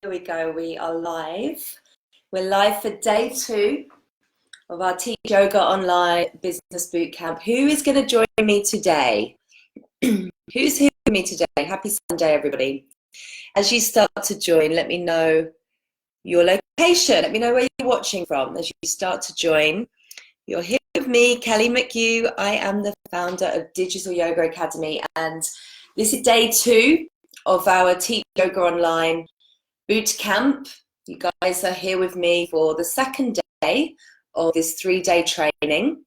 Here we go, we are live. We're live for day 2 of our Teach Yoga Online Business Bootcamp. Who is going to join me today? Who's here with me today? Happy Sunday, everybody. As you start to join, let me know your location. Let me know where you're watching from as you start to join. You're here with me, Kelly McHugh. I am the founder of Digital Yoga Academy, and this is day 2 of our Teach Yoga Online boot camp. You guys are here with me for the second day of this 3-day training,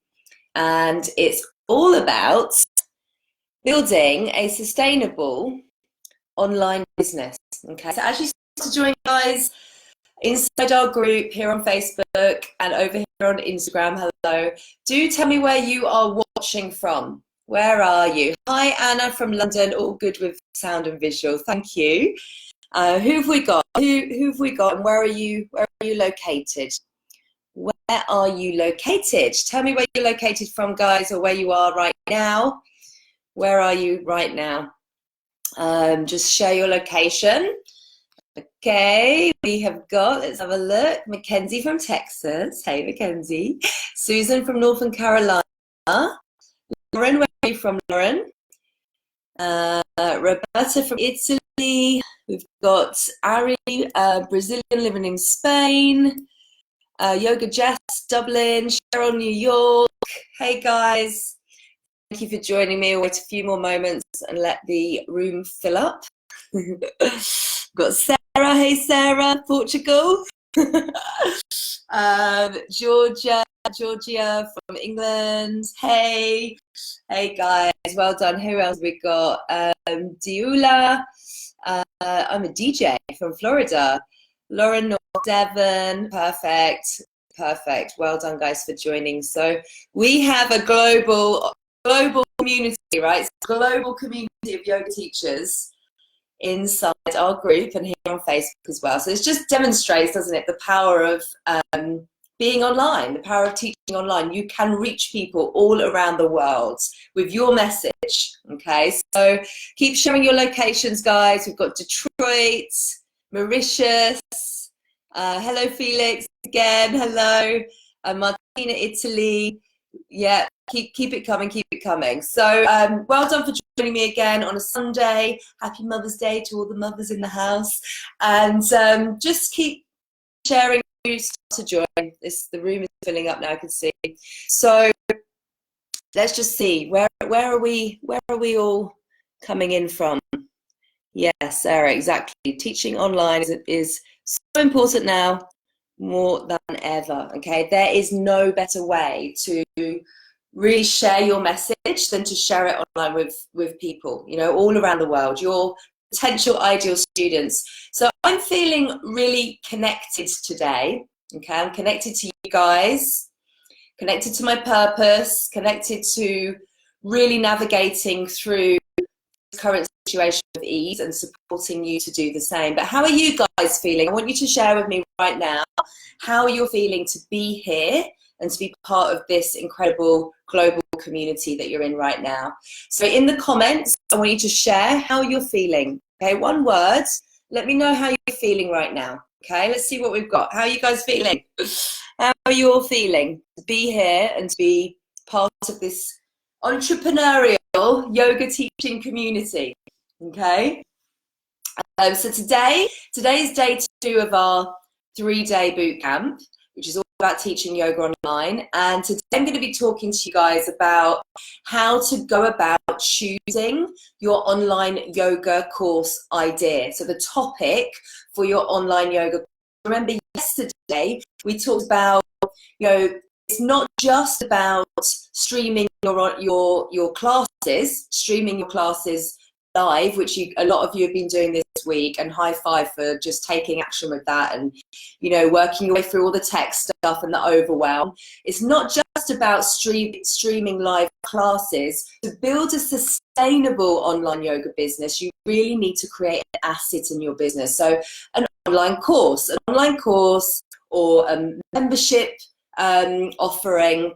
and it's all about building a sustainable online business. Okay, so as you start to join, guys, inside our group here on Facebook and over here on Instagram, hello, do tell me where you are watching from. Where are you? Hi Anna from London, all good with sound and visual, thank you. Who have we got? Who have we got, and where are you located? Where are you located? Tell me where you're located from, guys, or where you are right now. Where are you right now? Just share your location. Okay, we have got, let's have a look, Mackenzie from Texas. Hey, Mackenzie. Susan from Northern Carolina. Lauren, where are you from, Lauren? Roberta from Italy. We've got Ari, Brazilian living in Spain. Yoga Jess, Dublin. Cheryl, New York. Hey guys, thank you for joining me. We'll wait a few more moments and let the room fill up. Got Sarah. Hey Sarah, Portugal. Georgia from England. Hey guys, well done. Who else we got? Diula. I'm a DJ from Florida. Lauren, North Devon. Perfect. Well done, guys, for joining. So we have a global community, right? It's a global community of yoga teachers inside our group and here on Facebook as well. So it just demonstrates, doesn't it, the power of being online, the power of teaching online. You can reach people all around the world with your message, okay? So keep sharing your locations, guys. We've got Detroit, Mauritius, hello Felix again, hello, Martina, Italy. Yeah, keep it coming. So well done for joining me again on a Sunday. Happy Mother's Day to all the mothers in the house, and just keep sharing. To join this, the room is filling up now, I can see. So let's just see, where are we all coming in from? Yes, Sarah, exactly. Teaching online is so important now, more than ever. Okay, there is no better way to really share your message than to share it online with people, you know, all around the world, your potential ideal students. So I'm feeling really connected today. Okay, I'm connected to you guys, connected to my purpose, connected to really navigating through the current situation with ease and supporting you to do the same. But how are you guys feeling? I want you to share with me right now how you're feeling to be here and to be part of this incredible global community that you're in right now. So in the comments, I want you to share how you're feeling. Okay, one word. Let me know how you're feeling right now. Okay, let's see what we've got. How are you guys feeling? How are you all feeling to be here and to be part of this entrepreneurial yoga teaching community? Okay, so today is day 2 of our 3-day boot camp, which is all about teaching yoga online. And today I'm going to be talking to you guys about how to go about choosing your online yoga course idea. So the topic for your online yoga. Remember yesterday we talked about, you know, it's not just about streaming your classes live, which a lot of you have been doing this week, and high five for just taking action with that and, you know, working your way through all the tech stuff and the overwhelm. It's not just about streaming live classes. To build a sustainable online yoga business, you really need to create an asset in your business. So an online course or a membership offering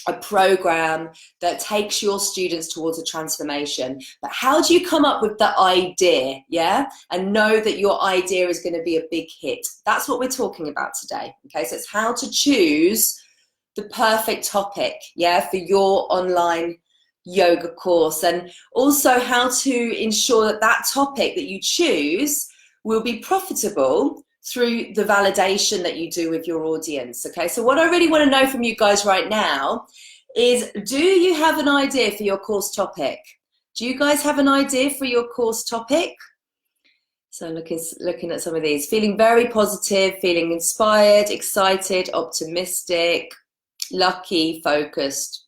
a program that takes your students towards a transformation. But how do you come up with the idea, yeah? And know that your idea is going to be a big hit. That's what we're talking about today, okay? So it's how to choose the perfect topic, yeah, for your online yoga course, and also how to ensure that that topic that you choose will be profitable through the validation that you do with your audience, okay? So what I really want to know from you guys right now is, do you have an idea for your course topic? Do you guys have an idea for your course topic? So looking at some of these, feeling very positive, feeling inspired, excited, optimistic, lucky, focused.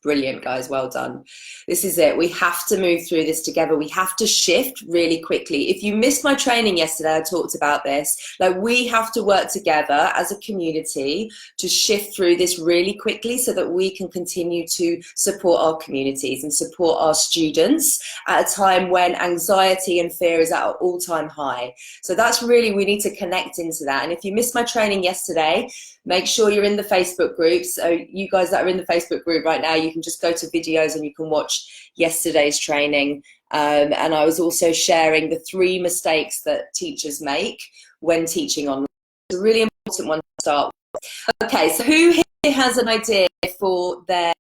Brilliant, guys, well done. This is it. We have to move through this together. We have to shift really quickly. If you missed my training yesterday, I talked about this. Like, we have to work together as a community to shift through this really quickly so that we can continue to support our communities and support our students at a time when anxiety and fear is at an all-time high. So that's really, we need to connect into that. And if you missed my training yesterday, make sure you're in the Facebook group. So you guys that are in the Facebook group right now, you can just go to videos and you can watch yesterday's training. And I was also sharing the 3 mistakes that teachers make when teaching online. It's a really important one to start with. Okay, so who here has an idea for their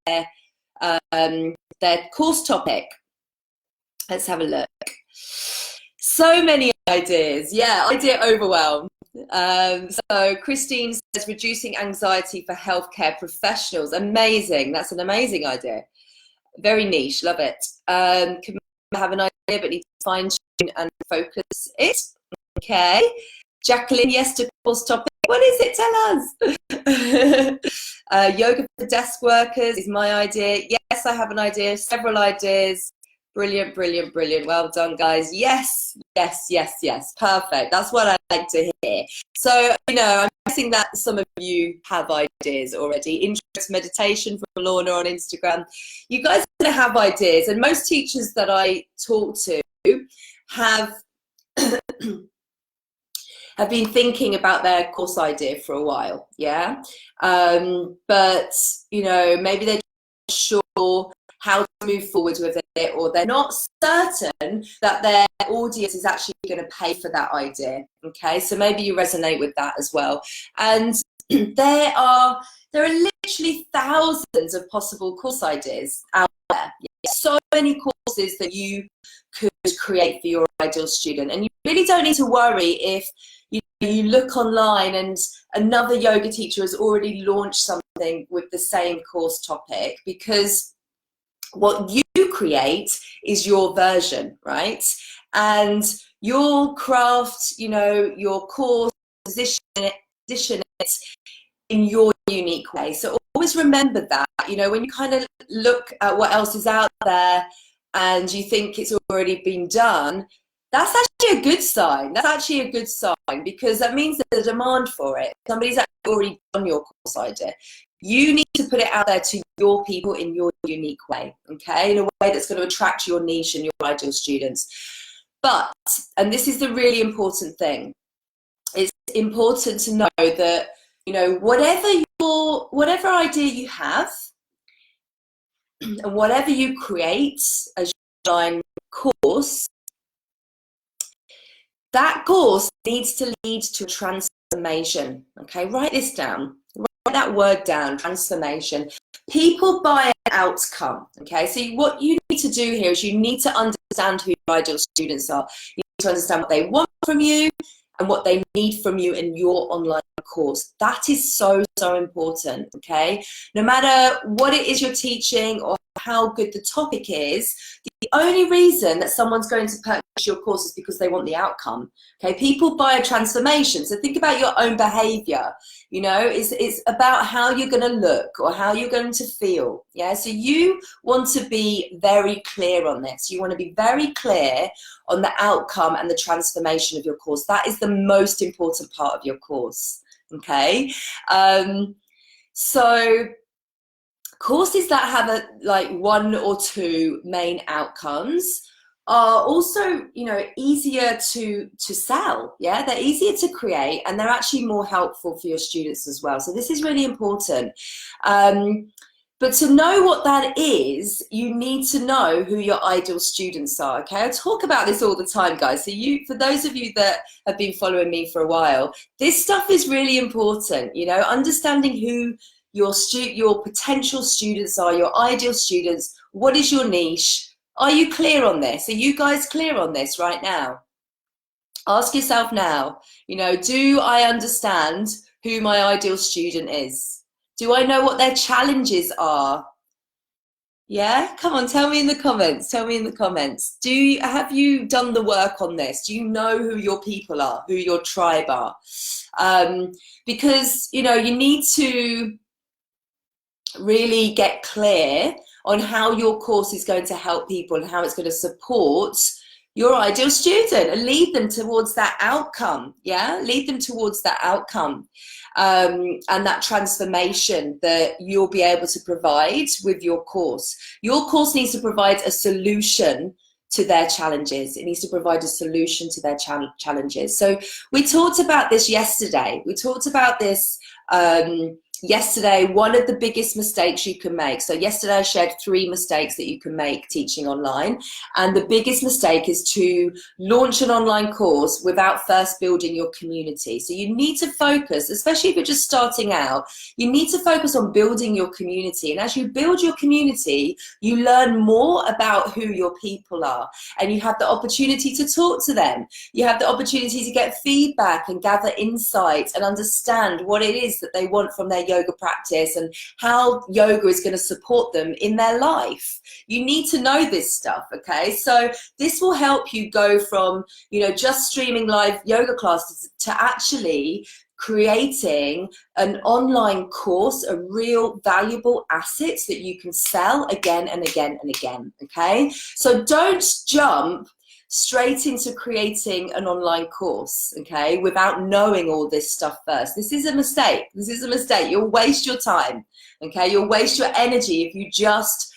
course topic? Let's have a look. So many ideas. Yeah, idea overwhelm. So Christine says reducing anxiety for healthcare professionals. Amazing. That's an amazing idea. Very niche. Love it. Can have an idea but need to fine tune and focus it. Okay. Jacqueline, yes to course topic. What is it? Tell us. Yoga for desk workers is my idea. Yes, I have an idea. Several ideas. Brilliant, brilliant, brilliant. Well done, guys. Yes, yes, yes, yes. Perfect. That's what I like to hear. So, you know, I'm guessing that some of you have ideas already. Interest meditation from Lorna on Instagram. You guys are going to have ideas. And most teachers that I talk to have have been thinking about their course idea for a while, yeah? But, you know, maybe they're not sure how to move forward with it, or they're not certain that their audience is actually going to pay for that idea, okay? So maybe you resonate with that as well. And there are literally thousands of possible course ideas out there. So many courses that you could create for your ideal student, and you really don't need to worry if you look online and another yoga teacher has already launched something with the same course topic, because what you create is your version, right? And your craft, you know, your course, position it in your unique way. So always remember that, you know, when you kind of look at what else is out there and you think it's already been done, that's actually a good sign. That's actually a good sign, because that means there's a demand for it. Somebody's actually already done your course idea. You need to put it out there to your people in your unique way, okay? In a way that's going to attract your niche and your ideal students. But, and this is the really important thing, it's important to know that, you know, whatever idea you have and whatever you create as your online course, that course needs to lead to transformation, okay? Write this down. Write that word down, transformation. People buy an outcome, okay? So what you need to do here is you need to understand who your ideal students are. You need to understand what they want from you and what they need from you in your online course. That is so, so important, okay? No matter what it is you're teaching or how good the topic is, the only reason that someone's going to purchase your course is because they want the outcome, okay? People buy a transformation. So think about your own behavior, you know? It's about how you're going to look or how you're going to feel, yeah? So you want to be very clear on this. You want to be very clear on the outcome and the transformation of your course. That is the most important part of your course, okay? So courses that have like 1 or 2 main outcomes are also, you know, easier to sell, yeah? They're easier to create, and they're actually more helpful for your students as well. So this is really important. But to know what that is, you need to know who your ideal students are, okay? I talk about this all the time, guys. So for those of you that have been following me for a while, this stuff is really important, you know, understanding who your potential students are, your ideal students. What is your niche? Are you clear on this? Are you guys clear on this right now? Ask yourself now, you know, do I understand who my ideal student is? Do I know what their challenges are? Yeah, come on, tell me in the comments. Tell me in the comments. Have you done the work on this? Do you know who your people are, who your tribe are? Because, you know, you need to really get clear on how your course is going to help people and how it's going to support your ideal student and lead them towards that outcome. Yeah, lead them towards that outcome. And that transformation that you'll be able to provide with your course. Your course needs to provide a solution to their challenges. It needs to provide a solution to their challenges. So we talked about this yesterday. We talked about this yesterday, one of the biggest mistakes you can make. So yesterday I shared 3 mistakes that you can make teaching online. And the biggest mistake is to launch an online course without first building your community. So you need to focus, especially if you're just starting out, you need to focus on building your community. And as you build your community, you learn more about who your people are. And you have the opportunity to talk to them. You have the opportunity to get feedback and gather insights and understand what it is that they want from their yoga practice and how yoga is going to support them in their life. You need to know this stuff, okay? So this will help you go from, you know, just streaming live yoga classes to actually creating an online course, a real valuable asset that you can sell again and again and again, okay? So don't jump straight into creating an online course, okay, without knowing all this stuff first. This is a mistake. This is a mistake. You'll waste your time, okay? You'll waste your energy if you just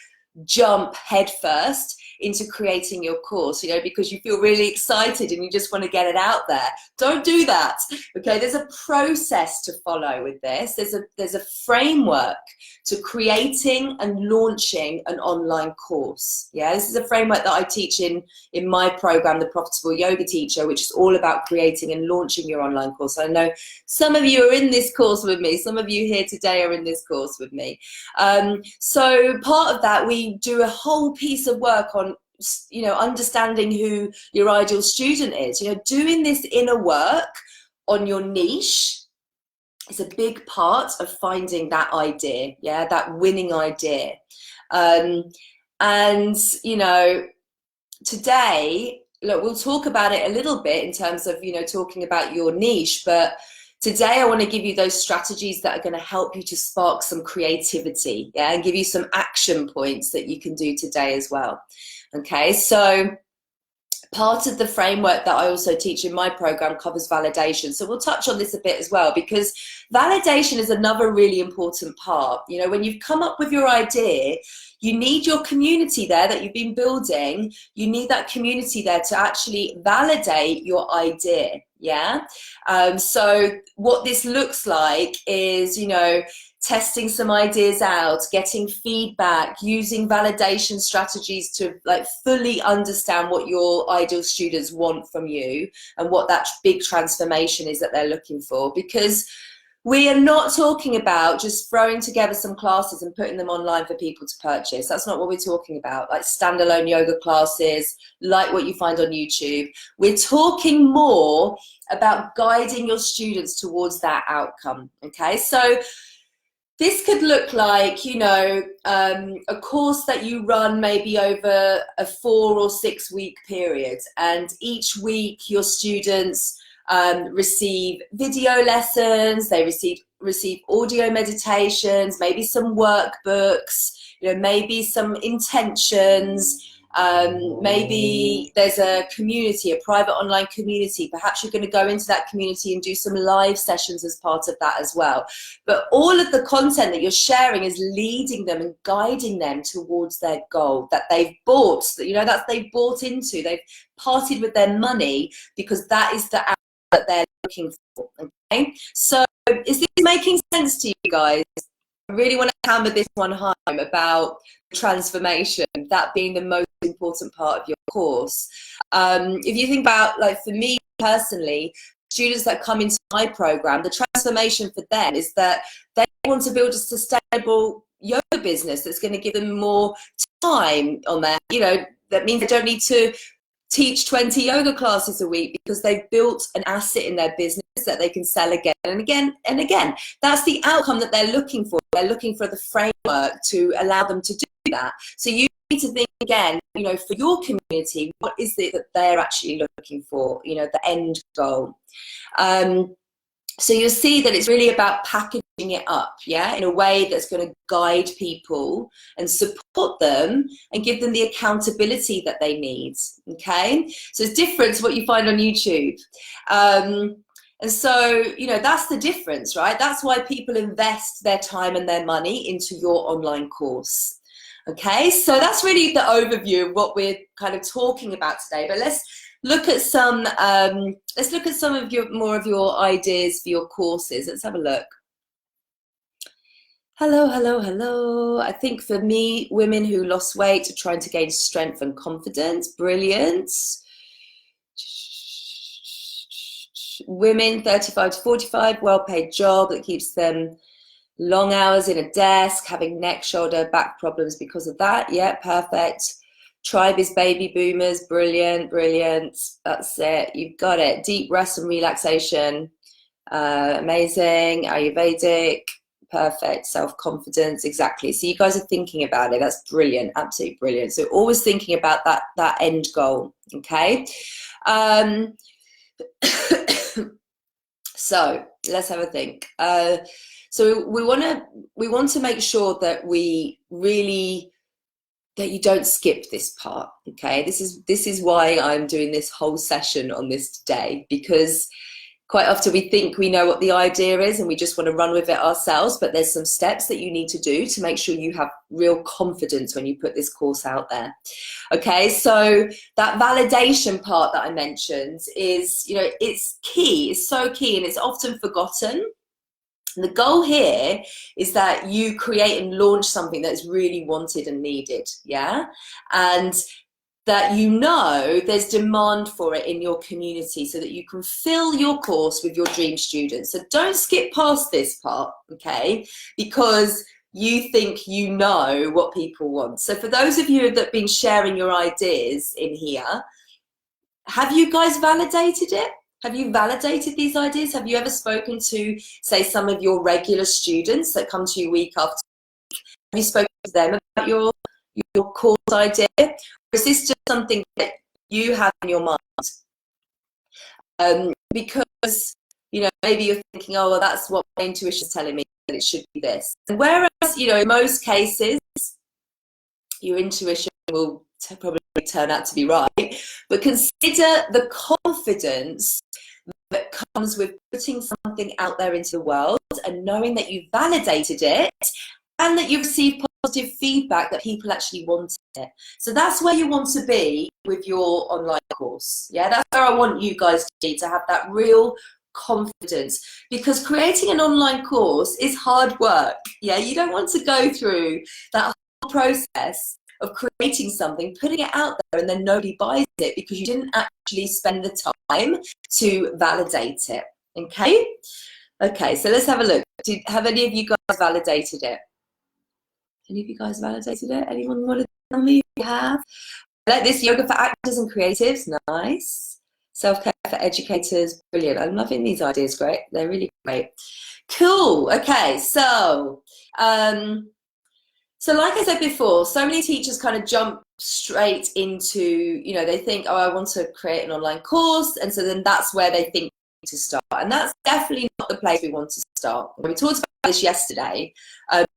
jump head first into creating your course, you know, because you feel really excited and you just want to get it out there. Don't do that, okay? There's a process to follow with this. There's a framework to creating and launching an online course. Yeah, this is a framework that I teach in my program, The Profitable Yoga Teacher, which is all about creating and launching your online course. I know some of you are in this course with me. Some of you here today are in this course with me. So part of that, we do a whole piece of work on, you know, understanding who your ideal student is, you know, doing this inner work on your niche is a big part of finding that idea, yeah, that winning idea. And, you know, today, look, we'll talk about it a little bit in terms of, you know, talking about your niche, but today I want to give you those strategies that are going to help you to spark some creativity, yeah, and give you some action points that you can do today as well. Okay, so part of the framework that I also teach in my program covers validation. So we'll touch on this a bit as well, because validation is another really important part. You know, when you've come up with your idea, you need your community there that you've been building. You need that community there to actually validate your idea. Yeah. So what this looks like is, you know, testing some ideas out, getting feedback, using validation strategies to like fully understand what your ideal students want from you and what that big transformation is that they're looking for. Because we are not talking about just throwing together some classes and putting them online for people to purchase. That's not what we're talking about, like standalone yoga classes, like what you find on YouTube. We're talking more about guiding your students towards that outcome, okay? So this could look like, you know, a course that you run maybe over a 4 or 6 week period, and each week your students receive video lessons, they receive audio meditations, maybe some workbooks, you know, maybe some intentions. Maybe there's a community, a private online community. Perhaps you're going to go into that community and do some live sessions as part of that as well. But all of the content that you're sharing is leading them and guiding them towards their goal that they've bought, you know, that they've bought into. They've parted with their money because that is the outcome that they're looking for. Okay, so is this making sense to you guys? I really want to hammer this one home about transformation, that being the most important part of your course. If you think about, like, for me personally, students that come into my program, the transformation for them is that they want to build a sustainable yoga business that's going to give them more time on their, you know, that means they don't need to teach 20 yoga classes a week because they've built an asset in their business that they can sell again and again and again. That's the outcome that they're looking for. They're looking for the framework to allow them to do that. So you need to think again, you know, for your community, what is it that they're actually looking for, you know, the end goal. So you'll see that it's really about packaging it up, yeah, in a way that's going to guide people and support them and give them the accountability that they need, okay? So it's different to what you find on YouTube. And so, you know, that's the difference, right? That's why people invest their time and their money into your online course. Okay, so that's really the overview of what we're kind of talking about today. But let's look at some of your more of your ideas for your courses. Let's have a look. Hello, hello, hello. I think for me, women who lost weight are trying to gain strength and confidence. Brilliant. Women 35 to 45, well-paid job that keeps them long hours in a desk, having neck, shoulder, back problems because of that. Yeah, perfect. Tribe is baby boomers. Brilliant, brilliant. That's it. You've got it. Deep rest and relaxation. Amazing. Ayurvedic. Perfect. Self-confidence. Exactly. So you guys are thinking about it. That's brilliant. Absolutely brilliant. So always thinking about that end goal. Okay. So let's have a think. So we want to make sure that that you don't skip this part. Okay, this is why I'm doing this whole session on this today, because quite often we think we know what the idea is and we just want to run with it ourselves, but there's some steps that you need to do to make sure you have real confidence when you put this course out there. Okay, so that validation part that I mentioned is, you know, it's key. It's so key, and it's often forgotten. And the goal here is that you create and launch something that's really wanted and needed, yeah? And that you know there's demand for it in your community so that you can fill your course with your dream students. So don't skip past this part, okay? Because you think you know what people want. So for those of you that have been sharing your ideas in here, have you guys validated it? Have you validated these ideas? Have you ever spoken to, say, some of your regular students that come to you week after week? Have you spoken to them about your course idea? Or is this just something that you have in your mind? Because, you know, maybe you're thinking, oh, well, that's what my intuition is telling me, that it should be this. And whereas, you know, in most cases, your intuition will probably turn out to be right, but consider the confidence that comes with putting something out there into the world and knowing that you've validated it and that you've received positive feedback that people actually wanted it. So that's where you want to be with your online course. Yeah, that's where I want you guys to be, to have that real confidence, because creating an online course is hard work. Yeah, you don't want to go through that whole process of creating something, putting it out there, and then nobody buys it because you didn't actually spend the time to validate it. Okay? Okay, so let's have a look. Have any of you guys validated it? Any of you guys validated it? Anyone want to tell me if you have? I like this. Yoga for actors and creatives. Nice. Self-care for educators. Brilliant. I'm loving these ideas. Great. They're really great. Cool. Okay, so so like I said before, so many teachers kind of jump straight into, you know, they think, oh, I want to create an online course. And so then that's where they think to start. And that's definitely not the place we want to start. We talked about this yesterday.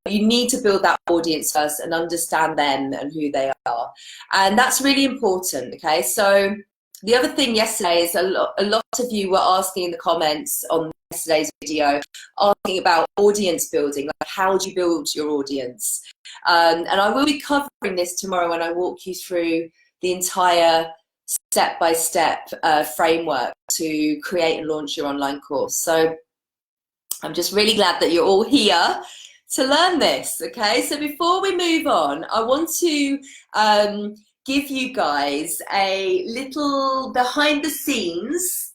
You need to build that audience first and understand them and who they are. And that's really important, okay? So the other thing yesterday is a lot of you were asking in the comments on yesterday's video, asking about audience building, like how do you build your audience? And I will be covering this tomorrow when I walk you through the entire step-by-step framework to create and launch your online course. So I'm just really glad that you're all here to learn this. Okay, so before we move on, I want to give you guys a little behind the scenes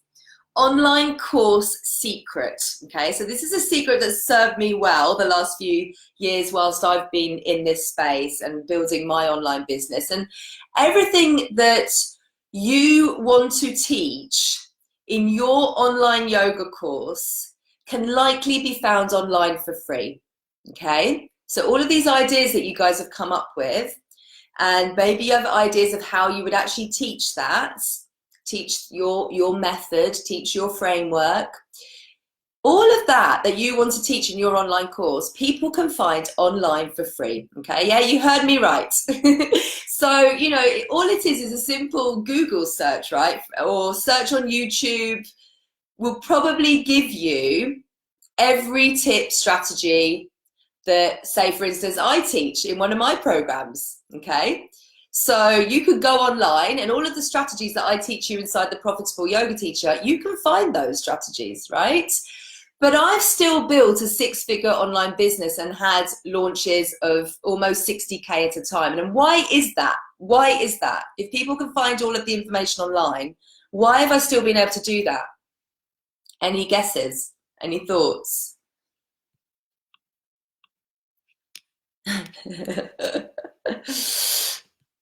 online course secret. Okay, so this is a secret that's served me well the last few years whilst I've been in this space and building my online business. And everything that you want to teach in your online yoga course can likely be found online for free. Okay, so all of these ideas that you guys have come up with, and maybe you have ideas of how you would actually teach that, teach your method, teach your framework, all of that you want to teach in your online course, people can find online for free. Okay, yeah, you heard me right. So, you know, all it is a simple Google search, right? Or search on YouTube will probably give you every tip, strategy that, say, for instance, I teach in one of my programs. Okay, so you could go online and all of the strategies that I teach you inside the Profitable Yoga Teacher, you can find those strategies, right? But I've still built a 6-figure online business and had launches of almost 60K at a time. And why is that? Why is that? If people can find all of the information online, why have I still been able to do that? Any guesses? Any thoughts?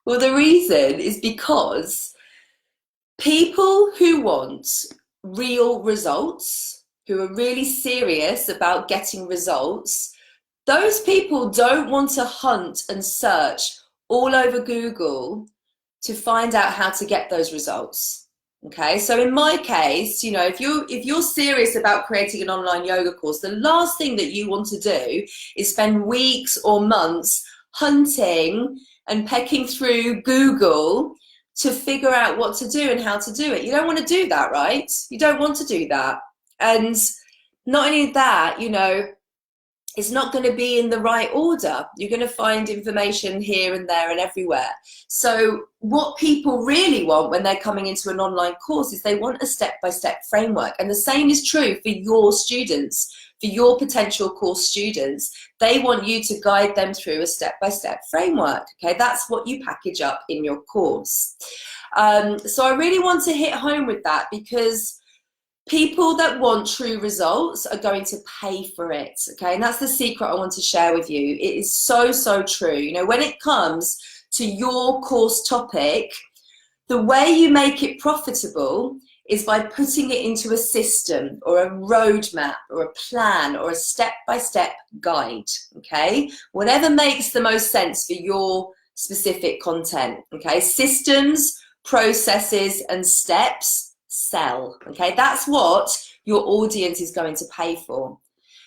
Well, the reason is because people who want real results, who are really serious about getting results, those people don't want to hunt and search all over Google to find out how to get those results. Okay, so in my case, you know, if you're serious about creating an online yoga course, the last thing that you want to do is spend weeks or months hunting and pecking through Google to figure out what to do and how to do it. You don't want to do that, right? You don't want to do that. And not only that, you know, it's not going to be in the right order. You're going to find information here and there and everywhere. So what people really want when they're coming into an online course is they want a step-by-step framework. And the same is true for your students, for your potential course students. They want you to guide them through a step-by-step framework. Okay, that's what you package up in your course. So I really want to hit home with that, because people that want true results are going to pay for it. Okay, and that's the secret I want to share with you. It is so, so true. You know, when it comes to your course topic, the way you make it profitable is by putting it into a system or a roadmap or a plan or a step-by-step guide. Okay, whatever makes the most sense for your specific content. Okay, systems, processes, and steps sell. Okay, that's what your audience is going to pay for.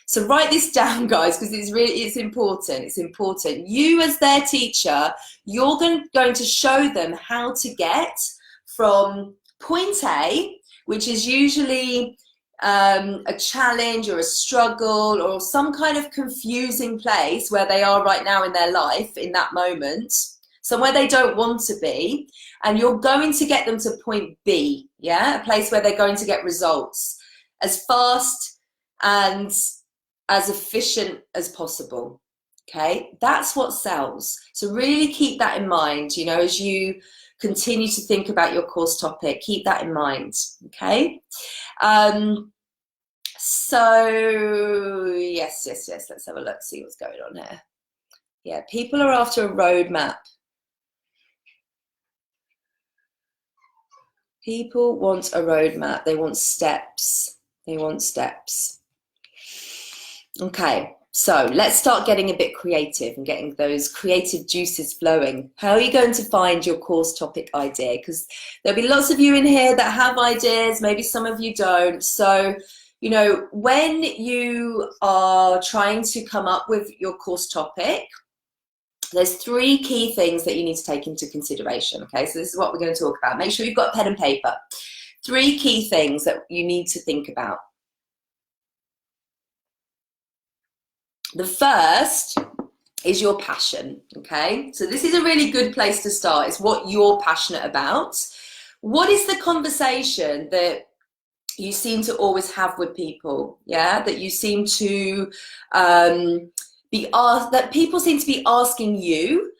So write this down, guys, because it's important. It's important. You, as their teacher, you're going to show them how to get from point A, which is usually a challenge or a struggle or some kind of confusing place where they are right now in their life, in that moment, somewhere they don't want to be, and you're going to get them to point B, yeah, a place where they're going to get results as fast and as efficient as possible. Okay, that's what sells. So really keep that in mind, you know, as you continue to think about your course topic, keep that in mind. Okay, so yes, let's have a look, see what's going on here. Yeah, people are after a roadmap. People want a roadmap. They want steps. They want steps. Okay, so let's start getting a bit creative and getting those creative juices flowing. How are you going to find your course topic idea? Because there'll be lots of you in here that have ideas, maybe some of you don't. So, you know, when you are trying to come up with your course topic, there's 3 key things that you need to take into consideration. Okay, so this is what we're going to talk about. Make sure you've got pen and paper. 3 key things that you need to think about. The first is your passion. Okay, so this is a really good place to start. It's what you're passionate about. What is the conversation that you seem to always have with people? Yeah, that you seem to that people seem to be asking you,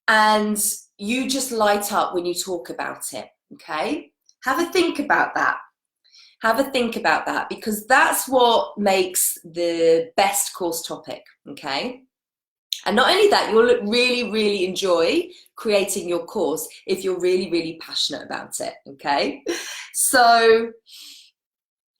and you just light up when you talk about it, okay? Have a think about that. Have a think about that, because that's what makes the best course topic, okay? And not only that, you'll really, really enjoy creating your course if you're really, really passionate about it, okay? So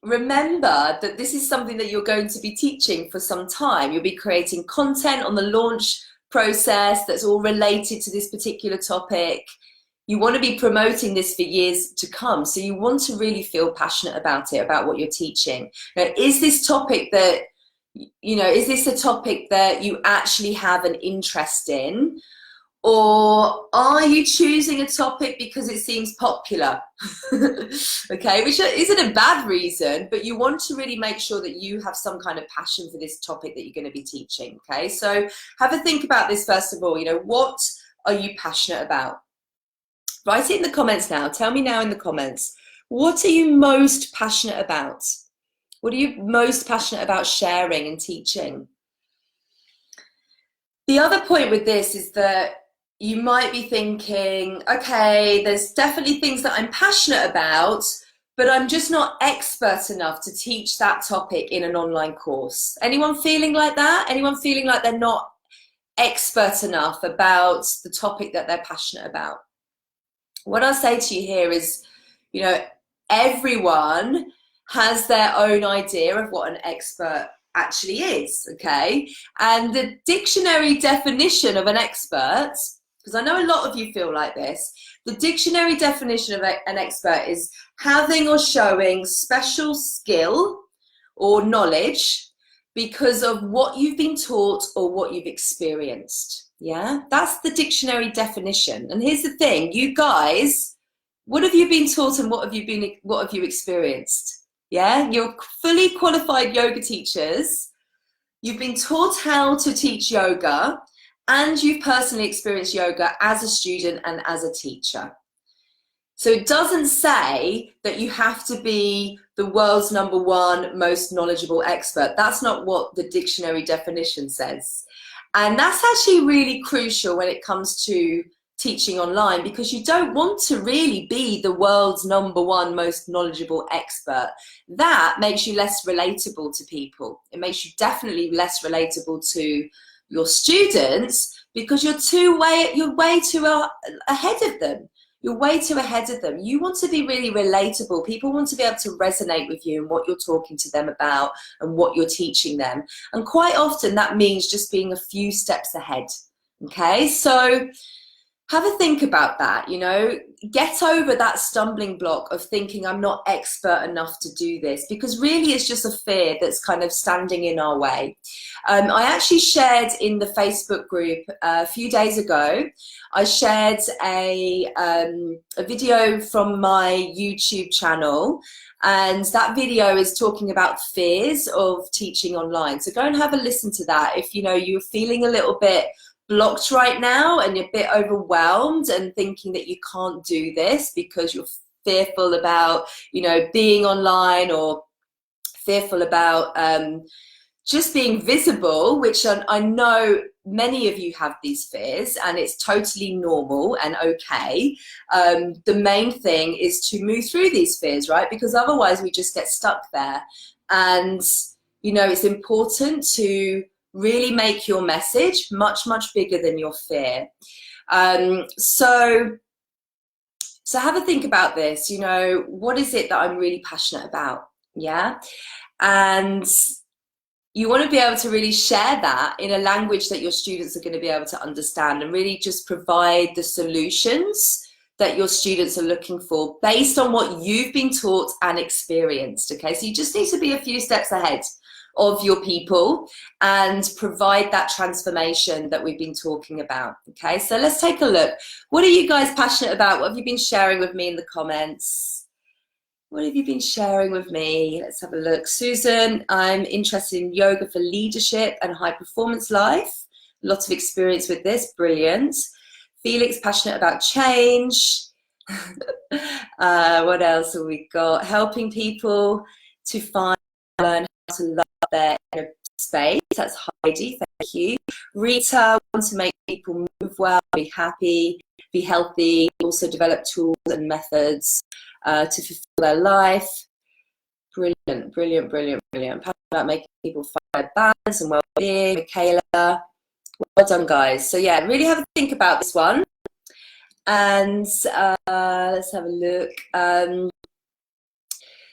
remember that this is something that you're going to be teaching for some time. You'll be creating content on the launch process that's all related to this particular topic. You want to be promoting this for years to come. So you want to really feel passionate about it, about what you're teaching. Now, is this topic that, you know, is this a topic that you actually have an interest in? Or are you choosing a topic because it seems popular? Okay, which isn't a bad reason, but you want to really make sure that you have some kind of passion for this topic that you're going to be teaching. Okay, so have a think about this first of all. You know, what are you passionate about? Write it in the comments now. Tell me now in the comments, what are you most passionate about? What are you most passionate about sharing and teaching? The other point with this is that you might be thinking, okay, there's definitely things that I'm passionate about, but I'm just not expert enough to teach that topic in an online course. Anyone feeling like that? Anyone feeling like they're not expert enough about the topic that they're passionate about? What I'll say to you here is, you know, everyone has their own idea of what an expert actually is, okay? And the dictionary definition of an expert, because I know a lot of you feel like this, the dictionary definition of an expert is having or showing special skill or knowledge because of what you've been taught or what you've experienced. Yeah, that's the dictionary definition. And here's the thing, you guys, what have you been taught and what have you experienced? Yeah, you're fully qualified yoga teachers. You've been taught how to teach yoga, and you've personally experienced yoga as a student and as a teacher. So it doesn't say that you have to be the world's #1 most knowledgeable expert. That's not what the dictionary definition says. And that's actually really crucial when it comes to teaching online, because you don't want to really be the world's #1 most knowledgeable expert. That makes you less relatable to people. It makes you definitely less relatable to your students, because you're way too ahead of them. You're way too ahead of them. You want to be really relatable. People want to be able to resonate with you and what you're talking to them about and what you're teaching them. And quite often that means just being a few steps ahead. Okay, so have a think about that, you know, get over that stumbling block of thinking I'm not expert enough to do this, because really it's just a fear that's kind of standing in our way. I actually shared in the Facebook group a few days ago, I shared a video from my YouTube channel, and that video is talking about fears of teaching online. So go and have a listen to that if, you know, you're feeling a little bit blocked right now and you're a bit overwhelmed and thinking that you can't do this because you're fearful about, you know, being online, or fearful about just being visible, which I know many of you have these fears, and it's totally normal and okay. The main thing is to move through these fears, right? Because otherwise we just get stuck there. And, you know, it's important to really make your message much, much bigger than your fear. So have a think about this, you know, what is it that I'm really passionate about? Yeah. And you want to be able to really share that in a language that your students are going to be able to understand, and really just provide the solutions that your students are looking for based on what you've been taught and experienced. Okay, so you just need to be a few steps ahead of your people and provide that transformation that we've been talking about. Okay, so let's take a look. What are you guys passionate about? What have you been sharing with me in the comments? What have you been sharing with me? Let's have a look. Susan, I'm interested in yoga for leadership and high performance life. Lots of experience with this, brilliant. Felix, passionate about change. What else have we got? Helping people to learn how to love their inner space. That's Heidi, Thank you. Rita, want to make people move well, be happy, be healthy, also develop tools and methods to fulfill their life. Brilliant, brilliant, brilliant, brilliant. Passionate about making people find balance and well-being. Michaela, well done, guys. So yeah, really have a think about this one. And let's have a look.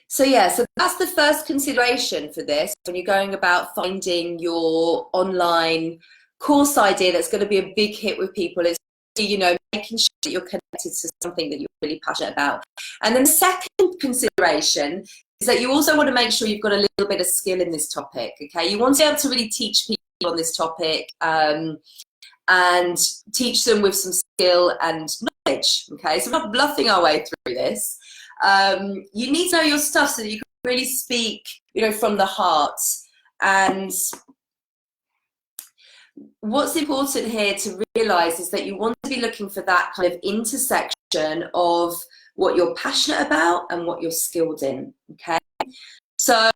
So yeah, so that's the first consideration for this when you're going about finding your online course idea that's going to be a big hit with people. It's, you know, making sure that you're connected to something that you're really passionate about. And then the second consideration is that you also want to make sure you've got a little bit of skill in this topic, okay? You want to be able to really teach people on this topic and teach them with some skill and knowledge, okay? So we're not bluffing our way through this. You need to know your stuff so that you can really speak, you know, from the heart. And what's important here to realize is that you want to be looking for that kind of intersection of what you're passionate about and what you're skilled in, okay? So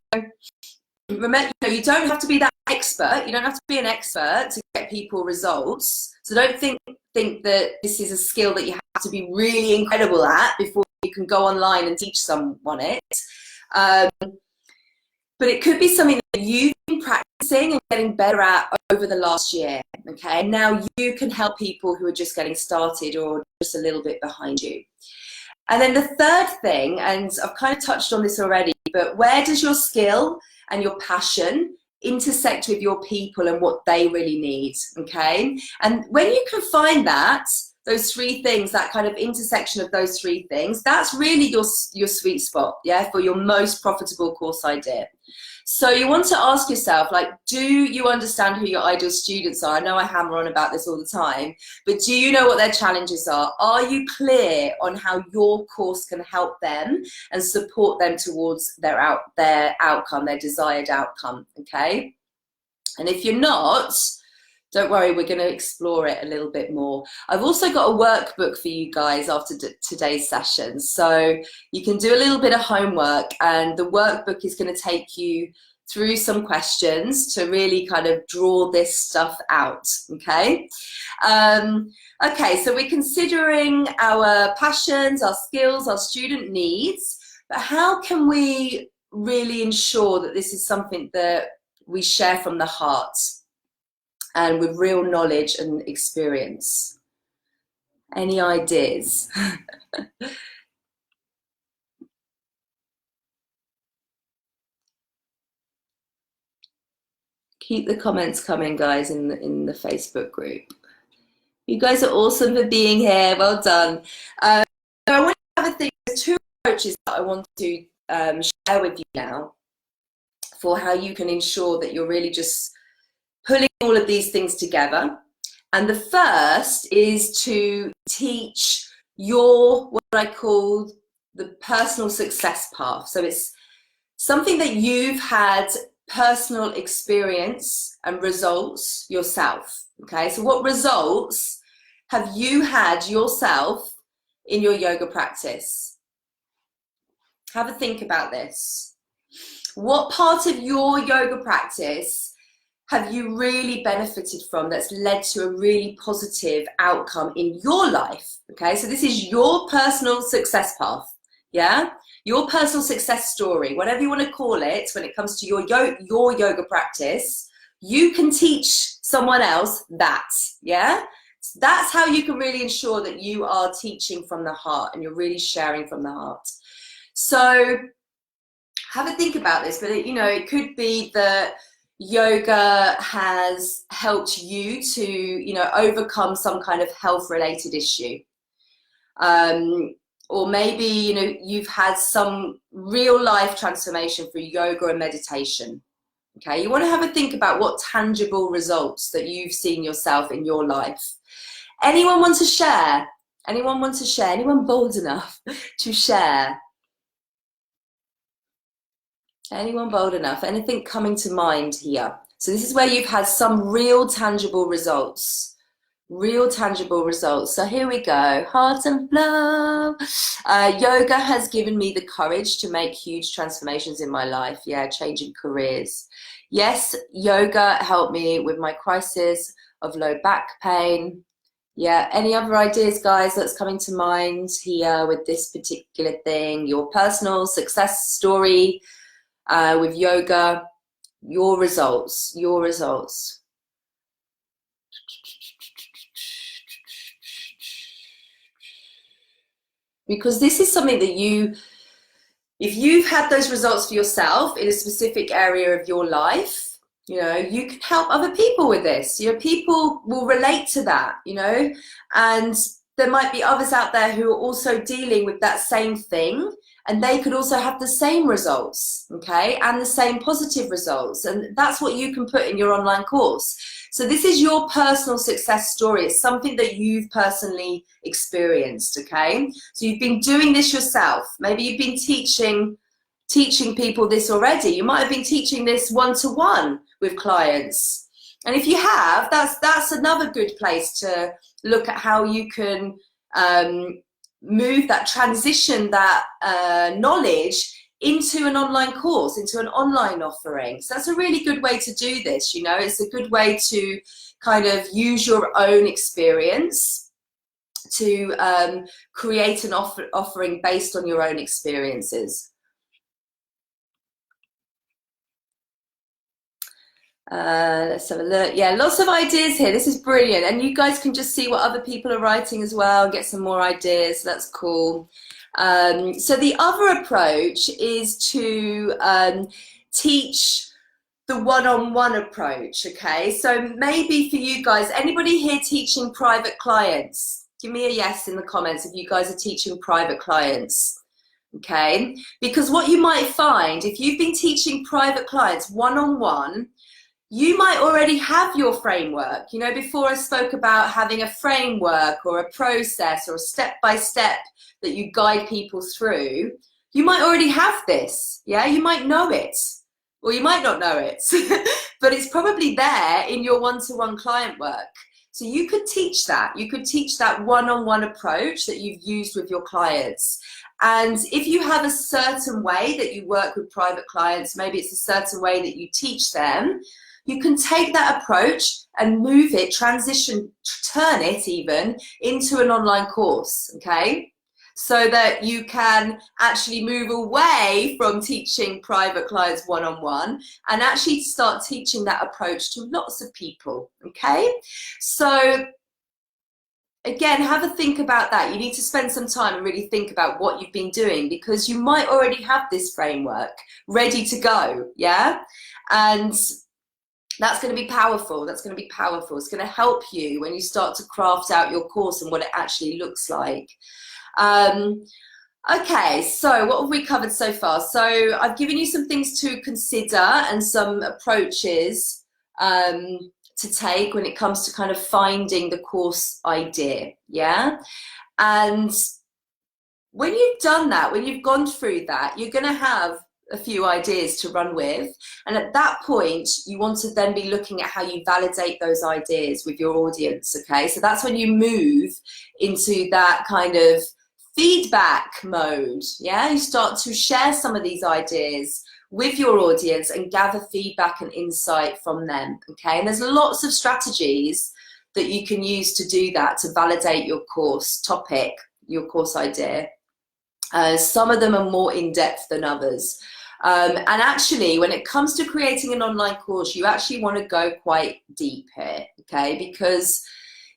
remember, you know, you don't have to be that expert. You don't have to be an expert to get people results. So don't think that this is a skill that you have to be really incredible at before you can go online and teach someone it. But it could be something that you've been practicing and getting better at over the last year, okay? Now you can help people who are just getting started or just a little bit behind you. And then the third thing, and I've kind of touched on this already, but where does your skill and your passion intersect with your people and what they really need, okay? And when you can find that, those three things, that kind of intersection of those three things, that's really your sweet spot, yeah, for your most profitable course idea. So you want to ask yourself, like, do you understand who your ideal students are? I know I hammer on about this all the time, but do you know what their challenges are? Are you clear on how your course can help them and support them towards their outcome, their desired outcome, okay? And if you're not, don't worry, we're going to explore it a little bit more. I've also got a workbook for you guys after today's session. So you can do a little bit of homework, and the workbook is going to take you through some questions to really kind of draw this stuff out, okay? Okay, so we're considering our passions, our skills, our student needs, but how can we really ensure that this is something that we share from the heart and with real knowledge and experience? Any ideas? Keep the comments coming, guys, in the Facebook group. You guys are awesome for being here. Well done. So I want to have a think. There's two approaches that I want to share with you now for how you can ensure that you're really just pulling all of these things together. And the first is to teach your, what I call the personal success path. So it's something that you've had personal experience and results yourself, okay? So what results have you had yourself in your yoga practice? Have a think about this. What part of your yoga practice have you really benefited from that's led to a really positive outcome in your life, okay? So this is your personal success path, yeah? Your personal success story, whatever you want to call it, when it comes to your yoga practice, you can teach someone else that, yeah? That's how you can really ensure that you are teaching from the heart and you're really sharing from the heart. So have a think about this, but you know, it could be that yoga has helped you to, you know, overcome some kind of health related issue. Or maybe, you know, you've had some real life transformation through yoga and meditation. Okay, you want to have a think about what tangible results that you've seen yourself in your life. Anyone want to share? Anyone want to share? Anyone bold enough to share? Anyone bold enough? Anything coming to mind here? So this is where you've had some real tangible results Real tangible results. So here we go. Heart and flow. Yoga has given me the courage to make huge transformations in my life. Yeah, changing careers. Yes, yoga helped me with my crisis of low back pain. Yeah, any other ideas, guys, that's coming to mind here with this particular thing? Your personal success story with yoga, your results, your results. Because this is something that if you've had those results for yourself in a specific area of your life, you know, you can help other people with this. You know, people will relate to that, you know, and there might be others out there who are also dealing with that same thing, and they could also have the same results, okay, and the same positive results. And that's what you can put in your online course. So this is your personal success story. It's something that you've personally experienced, okay? So you've been doing this yourself. Maybe you've been teaching people this already. You might have been teaching this one-to-one with clients. And if you have, that's another good place to look at how you can move that, transition that knowledge into an online course, into an online offering. So that's a really good way to do this, you know. It's a good way to kind of use your own experience to create an offering based on your own experiences. Let's have a look. Yeah, lots of ideas here. This is brilliant. And you guys can just see what other people are writing as well and get some more ideas. That's cool. So the other approach is to teach the one-on-one approach, okay? So maybe for you guys, anybody here teaching private clients? Give me a yes in the comments if you guys are teaching private clients, okay? Because what you might find, if you've been teaching private clients one-on-one, you might already have your framework. You know, before I spoke about having a framework or a process or a step-by-step that you guide people through. You might already have this, yeah? You might know it, or you might not know it, but it's probably there in your one-to-one client work. So you could teach that. You could teach that one-on-one approach that you've used with your clients. And if you have a certain way that you work with private clients, maybe it's a certain way that you teach them, you can take that approach and move it, transition, turn it even into an online course, okay? So that you can actually move away from teaching private clients one-on-one and actually start teaching that approach to lots of people, okay? So again, have a think about that. You need to spend some time and really think about what you've been doing, because you might already have this framework ready to go, yeah? And that's going to be powerful. That's going to be powerful. It's going to help you when you start to craft out your course and what it actually looks like. Okay, so what have we covered so far? So I've given you some things to consider and some approaches to take when it comes to kind of finding the course idea, yeah? And when you've done that, when you've gone through that, you're going to have a few ideas to run with, and at that point you want to then be looking at how you validate those ideas with your audience, okay? So that's when you move into that kind of feedback mode, yeah? You start to share some of these ideas with your audience and gather feedback and insight from them, okay? And there's lots of strategies that you can use to do that, to validate your course topic, your course idea. Some of them are more in-depth than others. And actually, when it comes to creating an online course, you actually want to go quite deep here, okay? Because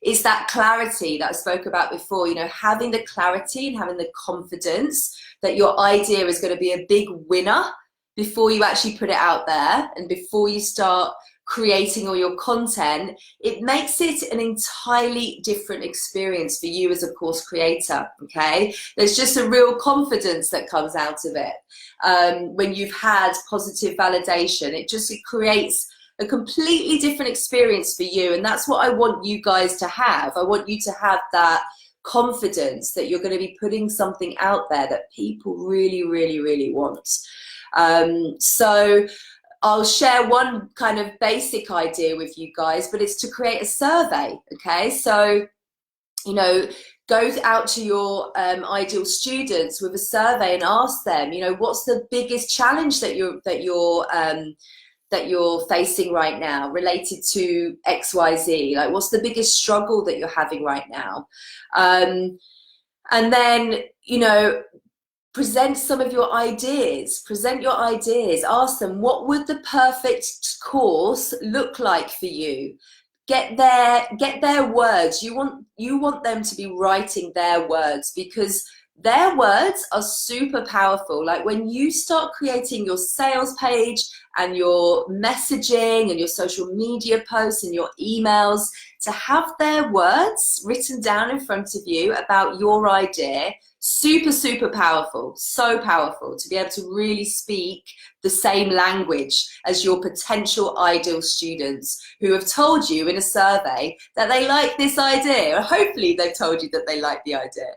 it's that clarity that I spoke about before, you know, having the clarity and having the confidence that your idea is going to be a big winner before you actually put it out there and before you start creating all your content, it makes it an entirely different experience for you as a course creator, okay? There's just a real confidence that comes out of it. When you've had positive validation, it creates a completely different experience for you, and that's what I want you guys to have. I want you to have that confidence that you're going to be putting something out there that people really, really, really want. So I'll share one kind of basic idea with you guys, but it's to create a survey, okay? So, you know, go out to your ideal students with a survey and ask them, you know, what's the biggest challenge that you're facing right now related to XYZ? Like, what's the biggest struggle that you're having right now? And then, you know, present some of your ideas, ask them, what would the perfect course look like for you? Get their words. You want them to be writing their words, because their words are super powerful. Like, when you start creating your sales page and your messaging and your social media posts and your emails, to have their words written down in front of you about your idea, super powerful. So powerful to be able to really speak the same language as your potential ideal students who have told you in a survey that they like this idea, or hopefully they've told you that they like the idea.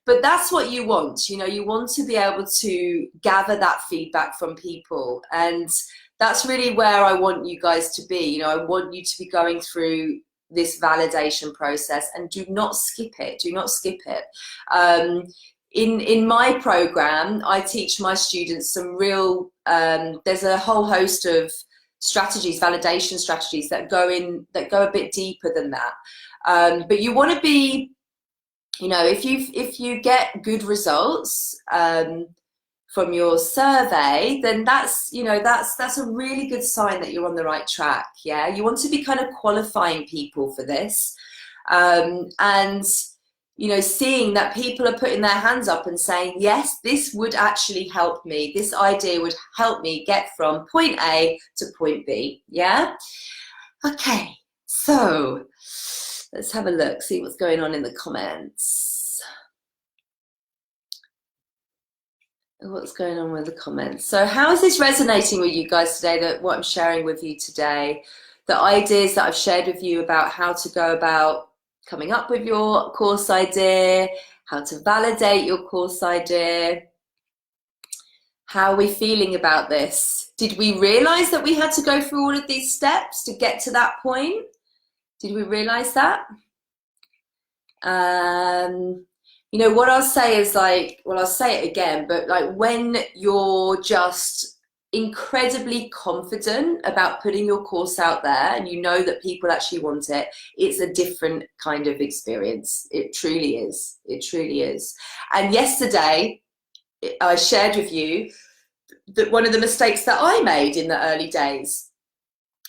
But that's what you want. You know, you want to be able to gather that feedback from people, and that's really where I want you guys to be. You know, I want you to be going through this validation process, and do not skip it. Do not skip it. In my program, I teach my students some real, there's a whole host of strategies, validation strategies that go a bit deeper than that. But you want to be, you know, if you get good results from your survey, then that's, you know, that's a really good sign that you're on the right track. Yeah, you want to be kind of qualifying people for this, and you know, seeing that people are putting their hands up and saying, yes, this would actually help me. This idea would help me get from point A to point B. Yeah. Okay, so let's have a look, see what's going on in the comments. What's going on with the comments? So how is this resonating with you guys today, that what I'm sharing with you today, the ideas that I've shared with you about how to go about coming up with your course idea, how to validate your course idea? How are we feeling about this? Did we realize that we had to go through all of these steps to get to that point? Did we realize that? You know, what I'll say is, like, well, I'll say it again, but like, when you're just incredibly confident about putting your course out there and you know that people actually want it, it's a different kind of experience. It truly is. It truly is. And yesterday I shared with you that one of the mistakes that I made in the early days,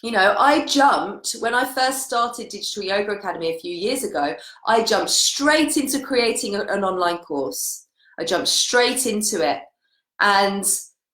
you know, I jumped, when I first started Digital Yoga Academy a few years ago, I jumped straight into creating an online course. I jumped straight into it. And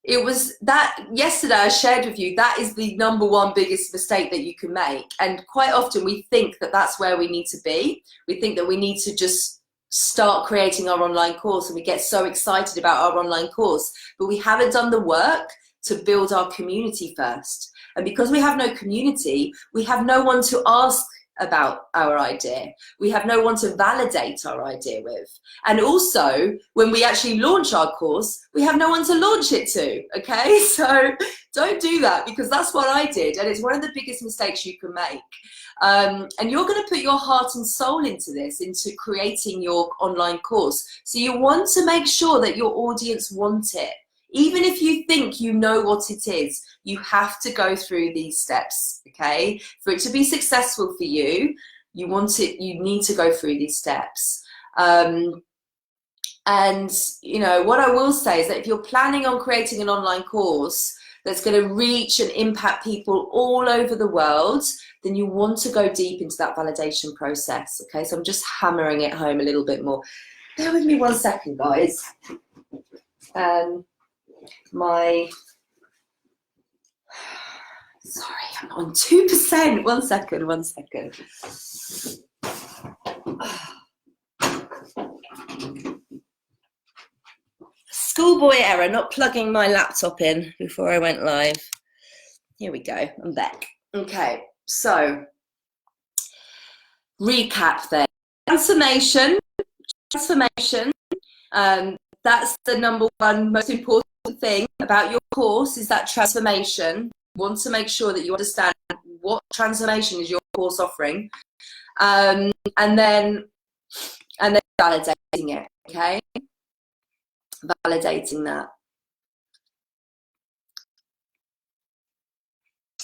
it was that, yesterday I shared with you, that is the #1 biggest mistake that you can make. And quite often we think that that's where we need to be. We think that we need to just start creating our online course, and we get so excited about our online course, but we haven't done the work to build our community first. And because we have no community, we have no one to ask about our idea. We have no one to validate our idea with. And also, when we actually launch our course, we have no one to launch it to, okay? So don't do that, because that's what I did, and it's one of the biggest mistakes you can make. And you're going to put your heart and soul into this, into creating your online course. So you want to make sure that your audience want it. Even if you think you know what it is, you have to go through these steps, okay? For it to be successful for you, you need to go through these steps. And, you know, what I will say is that if you're planning on creating an online course that's going to reach and impact people all over the world, then you want to go deep into that validation process, okay? So I'm just hammering it home a little bit more. Bear with me 1 second, guys. Sorry, I'm on 2%. 1 second, 1 second. Schoolboy error, not plugging my laptop in before I went live. Here we go, I'm back. Okay, so recap then. Transformation. That's the #1 most important thing about your course is that transformation. You want to make sure that you understand what transformation is your course offering, and then validating it. Okay, validating that.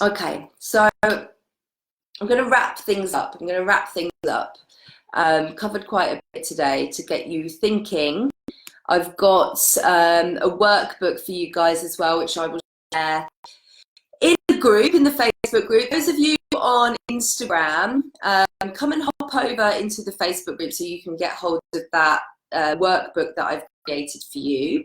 Okay, so I'm going to wrap things up. Covered quite a bit today to get you thinking. I've got a workbook for you guys as well, which I will share in the group, in the Facebook group. Those of you on Instagram, come and hop over into the Facebook group so you can get hold of that workbook that I've created for you.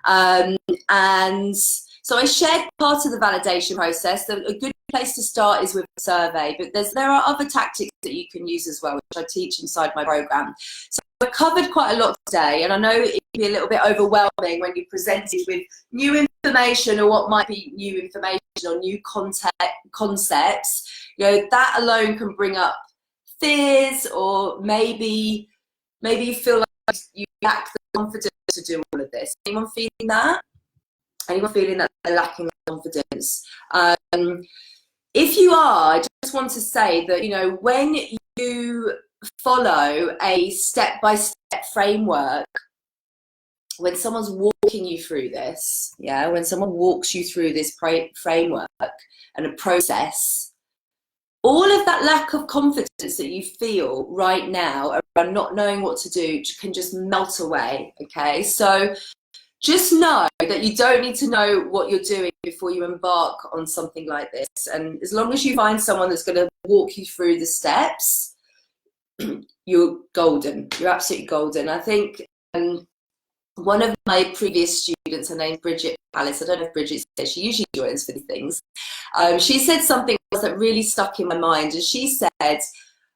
And so I shared part of the validation process. A good place to start is with a survey, but there are other tactics that you can use as well, which I teach inside my program. So I covered quite a lot today, and I know it can be a little bit overwhelming when you're presented with new information or what might be new information or new concepts. You know, that alone can bring up fears, or maybe you feel like you lack the confidence to do all of this. Anyone feeling that? Anyone feeling that they're lacking confidence? If you are, I just want to say that, you know, when you follow a step-by-step framework, when someone's walking you through this, yeah, when someone walks you through this framework and a process, all of that lack of confidence that you feel right now around not knowing what to do can just melt away, okay? So just know that you don't need to know what you're doing before you embark on something like this. And as long as you find someone that's going to walk you through the steps, you're golden. You're absolutely golden. I think one of my previous students, her name's Bridget Palace. I don't know if Bridget's here. She usually joins for these things. She said something that really stuck in my mind. And she said, I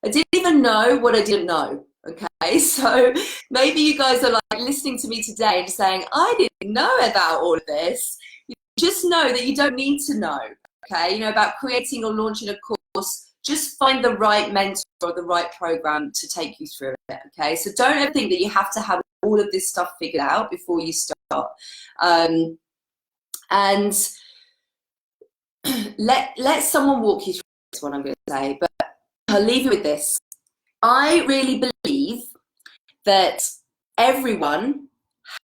didn't even know what I didn't know. Okay, so maybe you guys are like listening to me today and saying, I didn't know about all of this. You just know that you don't need to know, okay? You know, about creating or launching a course, just find the right mentor or the right program to take you through it, okay? So don't ever think that you have to have all of this stuff figured out before you start. And let someone walk you through this, what I'm going to say, but I'll leave you with this. I really believe that everyone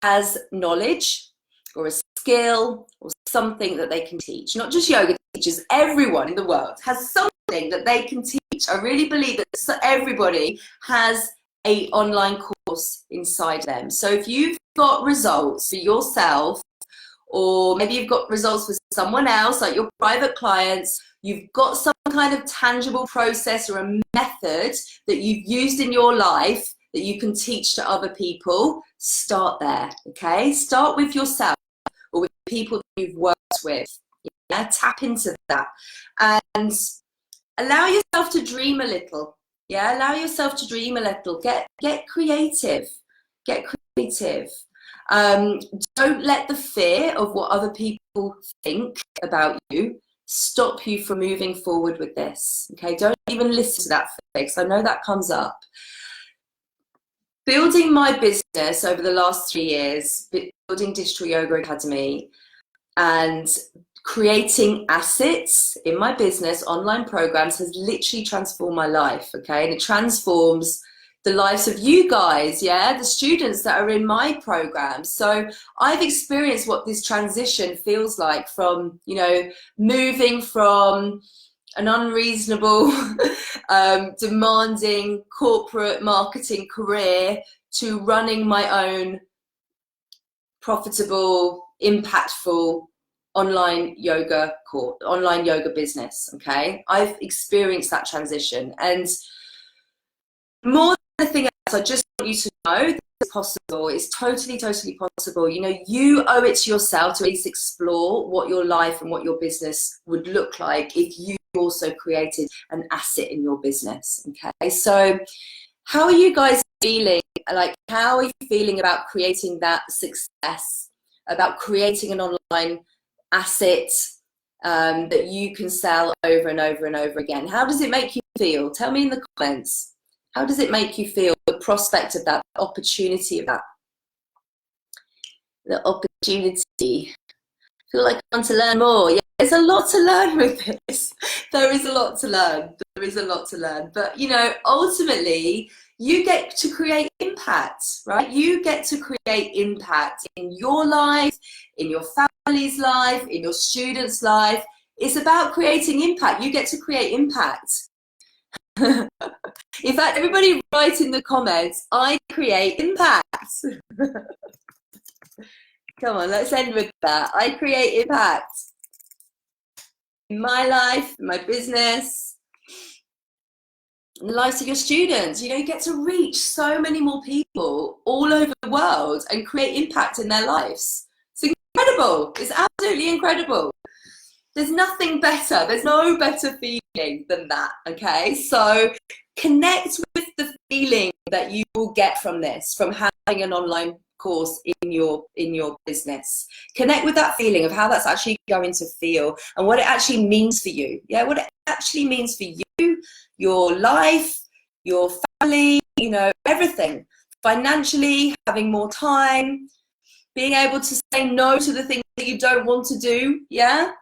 has knowledge or a skill or something that they can teach. Not just yoga teachers, everyone in the world has something that they can teach. I really believe that everybody has an online course inside them. So if you've got results for yourself, or maybe you've got results for someone else, like your private clients, you've got some kind of tangible process or a method that you've used in your life that you can teach to other people, start there, okay? Start with yourself or with people that you've worked with. Yeah? Tap into that and allow yourself to dream a little. Yeah, allow yourself to dream a little. Get creative. Get creative. Don't let the fear of what other people think about you stop you from moving forward with this. Okay, don't even listen to that fear, because I know that comes up. Building my business over the last 3 years, building Digital Yoga Academy and creating assets in my business, online programs, has literally transformed my life, okay? And it transforms the lives of you guys, yeah, the students that are in my program. So I've experienced what this transition feels like from, you know, moving from an unreasonable, demanding corporate marketing career to running my own profitable, impactful online yoga course, online yoga business, okay? I've experienced that transition, and more than anything else, I just want you to know that it's possible. It's totally possible. You know, you owe it to yourself to at least explore what your life and what your business would look like if you also created an asset in your business, okay? So how are you guys feeling? Like, how are you feeling about creating that success, about creating an online asset that you can sell over and over and over again? How does it make you feel? Tell me in the comments. How does it make you feel, the prospect of that, the opportunity of that? The opportunity. Feel like I want to learn more. Yeah, there's a lot to learn with this. There is a lot to learn. There is a lot to learn. But, you know, ultimately, you get to create impact, right? You get to create impact in your life, in your family's life, in your students' life. It's about creating impact. You get to create impact. In fact, everybody write in the comments, I create impact. Come on, let's end with that. I create impact in my life, in my business, in the lives of your students. You know, you get to reach so many more people all over the world and create impact in their lives. It's incredible. It's absolutely incredible. There's nothing better. There's no better feeling than that, okay? So connect with the feeling that you will get from this, from having an online course in your business. Connect with that feeling of how that's actually going to feel and what it actually means for you. Yeah, what it actually means for you, your life, your family, you know, everything. Financially, having more time, being able to say no to the things that you don't want to do, yeah?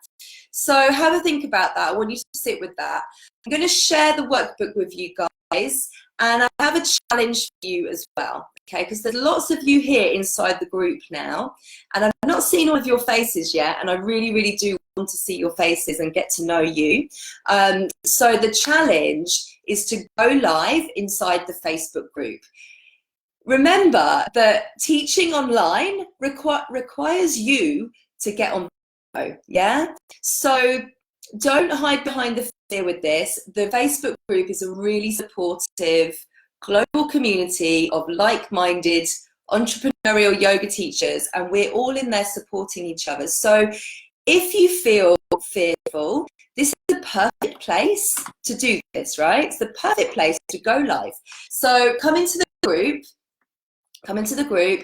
So have a think about that. I want you to sit with that. I'm going to share the workbook with you guys, and I have a challenge for you as well, okay? Because there's lots of you here inside the group now, and I've not seen all of your faces yet, and I really, really do want to see your faces and get to know you. So the challenge is to go live inside the Facebook group. Remember that teaching online requires you to get on. Yeah, so don't hide behind the fear with this. The Facebook group is a really supportive global community of like-minded entrepreneurial yoga teachers, and we're all in there supporting each other. So if you feel fearful, this is the perfect place to do this, right? It's the perfect place to go live. So come into the group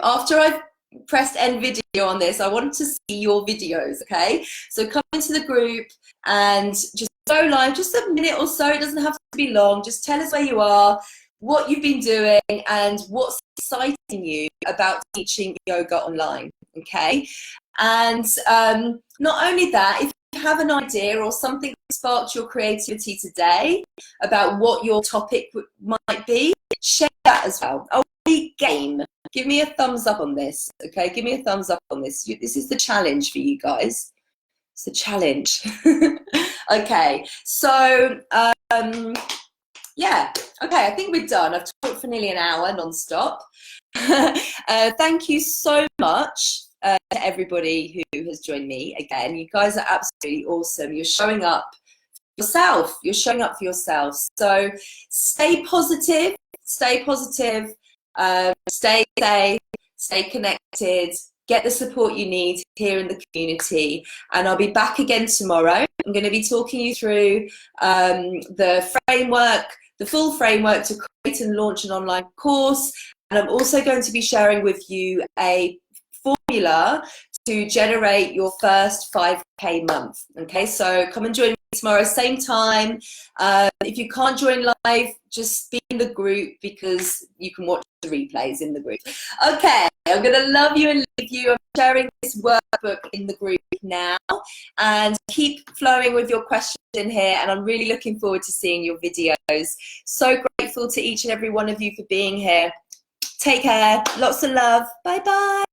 after I've pressed end video on this. I want to see your videos, okay? So come into the group and just go live, just a minute or so. It doesn't have to be long. Just tell us where you are, what you've been doing, and what's exciting you about teaching yoga online, okay? And not only that, if you have an idea or something that sparked your creativity today about what your topic might be, share that as well. Game. Give me a thumbs up on this, okay? Give me a thumbs up on this. This is the challenge for you guys. It's a challenge. Okay, so yeah, okay, I think we're done. I've talked for nearly an hour non-stop. Thank you so much to everybody who has joined me again. You guys are absolutely awesome. You're showing up for yourself. You're showing up for yourself. So stay positive. Stay positive. Stay safe, stay connected, get the support you need here in the community, and I'll be back again tomorrow. I'm going to be talking you through the framework, the full framework to create and launch an online course, and I'm also going to be sharing with you a formula to generate your first 5K month. Okay, so come and join me tomorrow, same time. If you can't join live, just be in the group because you can watch the replays in the group. Okay, I'm gonna love you and leave you. I'm sharing this workbook in the group now, and keep flowing with your questions in here, and I'm really looking forward to seeing your videos. So grateful to each and every one of you for being here. Take care, lots of love, bye bye.